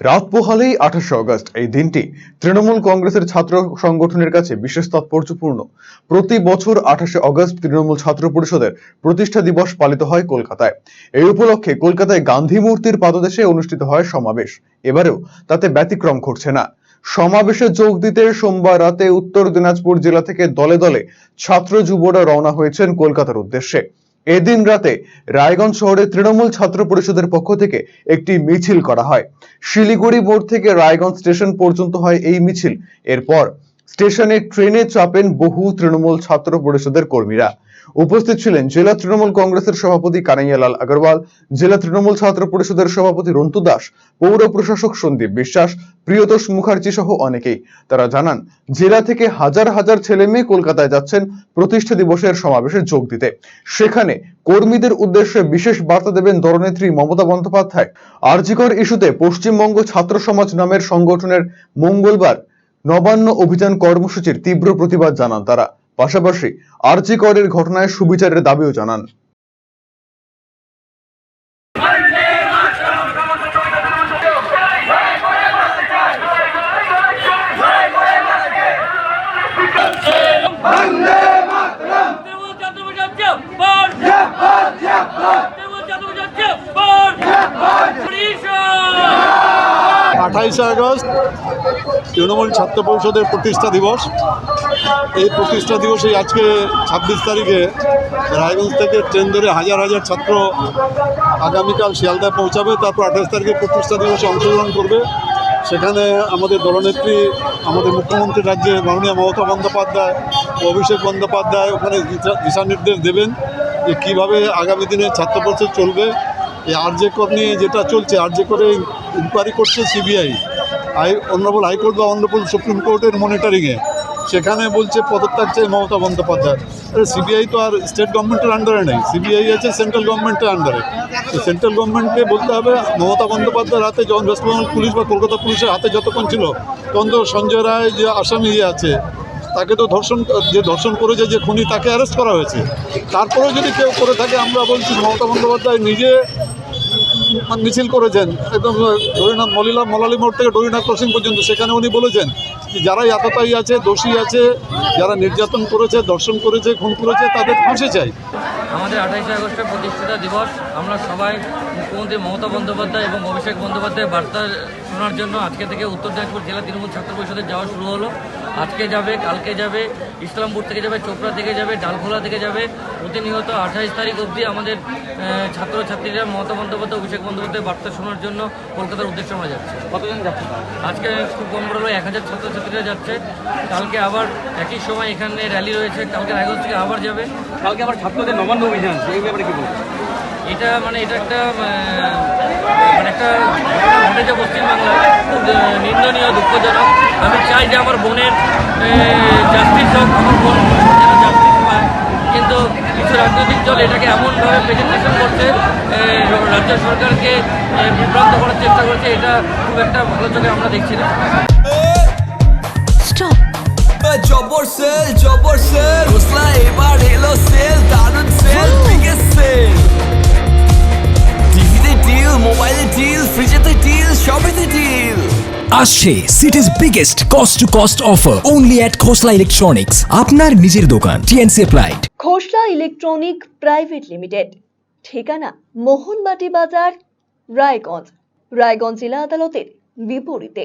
রাত পোহালেই 28শে অগস্ট এই দিনটি তৃণমূল কংগ্রেসের ছাত্র সংগঠনের কাছে বিশেষ তাৎপর্যপূর্ণ। প্রতি বছর 28শে অগস্ট তৃণমূল ছাত্র পরিষদের প্রতিষ্ঠা দিবস পালিত হয় কলকাতায়। এই উপলক্ষে কলকাতায় গান্ধী মূর্তির পাদদেশে অনুষ্ঠিত হয় সমাবেশ। এবারেও তাতে ব্যতিক্রম ঘটছে না। সমাবেশে যোগ দিতে সোমবার রাতে উত্তর দিনাজপুর জেলা থেকে দলে দলে ছাত্র যুবরা রওনা হয়েছেন কলকাতার উদ্দেশ্যে। এদিন রাতে রায়গঞ্জ শহরে তৃণমূল ছাত্র পরিষদের পক্ষ থেকে একটি মিছিল করা হয়। শিলিগুড়ি মোড় থেকে রায়গঞ্জ স্টেশন পর্যন্ত হয় এই মিছিল। এরপর স্টেশনে ট্রেনে চাপেন বহু তৃণমূল ছাত্র পরিষদের কর্মীরা। উপস্থিত ছিলেন জেলা তৃণমূল কংগ্রেসের সভাপতি কানাইয়ালাল আগরওয়াল, জেলা তৃণমূল ছাত্র পরিষদের সভাপতি রন্তু দাস, পৌর প্রশাসক সন্দীপ বিশ্বাস, প্রিয়তোষ মুখার্জি সহ অনেকেই। তারা জানান, জেলা থেকে হাজার হাজার ছেলে মেয়ে কলকাতায় যাচ্ছেন প্রতিষ্ঠা দিবসের সমাবেশে যোগ দিতে। সেখানে কর্মীদের উদ্দেশ্যে বিশেষ বার্তা দেবেন দলনেত্রী মমতা বন্দ্যোপাধ্যায়। আরজি কর ইস্যুতে পশ্চিমবঙ্গ ছাত্র সমাজ নামের সংগঠনের মঙ্গলবার নবান্ন অভিযান কর্মসূচির তীব্র প্রতিবাদ জানান তারা। পাশাপাশি আরজি করের ঘটনায় সুবিচারের দাবিও জানান। আঠাইশে আগস্ট তৃণমূল ছাত্র পরিষদের প্রতিষ্ঠা দিবস। এই প্রতিষ্ঠা দিবসে আজকে 26 তারিখে রায়গঞ্জ থেকে ট্রেন ধরে হাজার হাজার ছাত্র আগামীকাল শিয়ালদায় পৌঁছাবে। তারপর 28 তারিখে প্রতিষ্ঠা দিবসে অংশগ্রহণ করবে। সেখানে আমাদের দলনেত্রী, আমাদের মুখ্যমন্ত্রী রাজ্যে মাননীয় মমতা বন্দ্যোপাধ্যায়, অভিষেক বন্দ্যোপাধ্যায় ওখানে দিশা নির্দেশ দেবেন যে কীভাবে আগামী দিনে ছাত্র পরিষদ চলবে। এই আরজি কর নিয়ে যেটা চলছে, আরজি করে ইনকোয়ারি করছে সিবিআই, অনারেবল হাইকোর্ট বা অনারেবল সুপ্রিম কোর্টের মনিটরিংয়ে। সেখানে বলছে পদত্যাগ চাই মমতা বন্দ্যোপাধ্যায়। সিবিআই তো আর স্টেট গভর্নমেন্টের আন্ডারে নেই, সিবিআই আছে সেন্ট্রাল গভর্নমেন্টের আন্ডারে। তো সেন্ট্রাল গভর্নমেন্টকে বলতে হবে মমতা বন্দ্যোপাধ্যায়ের হাতে, যখন ওয়েস্ট বেঙ্গল পুলিশ বা কলকাতা পুলিশের হাতে যতক্ষণ ছিল তখন তো সঞ্জয় রায় যে আসামি আছে তাকে তো ধর্ষণ করেছে, যে খুনি, তাকে অ্যারেস্ট করা হয়েছে। তারপরেও যদি কেউ করে থাকে, আমরা বলছি মমতা বন্দ্যোপাধ্যায় নিজে মিছিল করেছেন একদম মলালি মোড় থেকে ডরিনা ক্রসিং পর্যন্ত। সেখানে উনি বলেছেন যে যারা এতটাই আছে, দোষী আছে, যারা নির্যাতন করেছে, ধর্ষণ করেছে, খুন করেছে, তাদের ফাঁসি চাই। আমাদের 28শে আগস্টের প্রতিষ্ঠাতা দিবস। আমরা সবাই মুখ্যমন্ত্রী মমতা বন্দ্যোপাধ্যায় এবং অভিষেক বন্দ্যোপাধ্যায়ের বার্তা শোনার জন্য আজকে থেকে উত্তর দিনাজপুর জেলা তৃণমূল ছাত্র পরিষদের যাওয়া শুরু হলো। আজকে যাবে, কালকে যাবে, ইসলামপুর থেকে যাবে, চোপড়া থেকে যাবে, ডালখোলা থেকে যাবে। প্রতিনিয়ত 28 তারিখ অবধি আমাদের ছাত্রছাত্রীরা মমতা বন্দ্যোপাধ্যায়, অভিষেক বন্দ্যোপাধ্যায়ের বার্তা শোনার জন্য কলকাতার উদ্দেশ্যে আমরা যাচ্ছি। কতজন যাচ্ছে? আজকে খুব কম করে 1000 ছাত্রছাত্রীরা যাচ্ছে। কালকে আবার একই সময় এখানে র্যালি রয়েছে। কালকে রায়গঞ্জ থেকে আবার যাবে। কালকে আবার ছাত্রদের নবান্ন অভিযান, এই ব্যাপারে কি বলবো? এটা একটা ঘটেছে পশ্চিমবাংলায়, খুব নিন্দনীয়, দুঃখজনক। আমি চাই যে আমার বোনের জাস্টিস হোক, আমার বোন জাস্টিস পায়। কিন্তু কিছু রাজনৈতিক দল এটাকে এমনভাবে প্রেজেন্টেশন করছে, রাজ্য সরকারকে বিভ্রান্ত করার চেষ্টা করছে। এটা খুব একটা ভালো চোখে আমরা দেখছি না। জবর সেল হোসলা এবার এলো সেল, দারুন সেল, বিগেস্ট সেল। টিভিতে ডিল, মোবাইলে ডিল, ফ্রিজেতে ডিল, সবেতে ডিল। আসছে city's biggest cost to cost offer only at Khosla electronics, আপনার নিজের দোকান। T N C applied. Khosla electronic private limited, ঠিকানা মোহনবাটি বাজার, রায়গঞ্জ জেলা আদালতের বিপরীতে।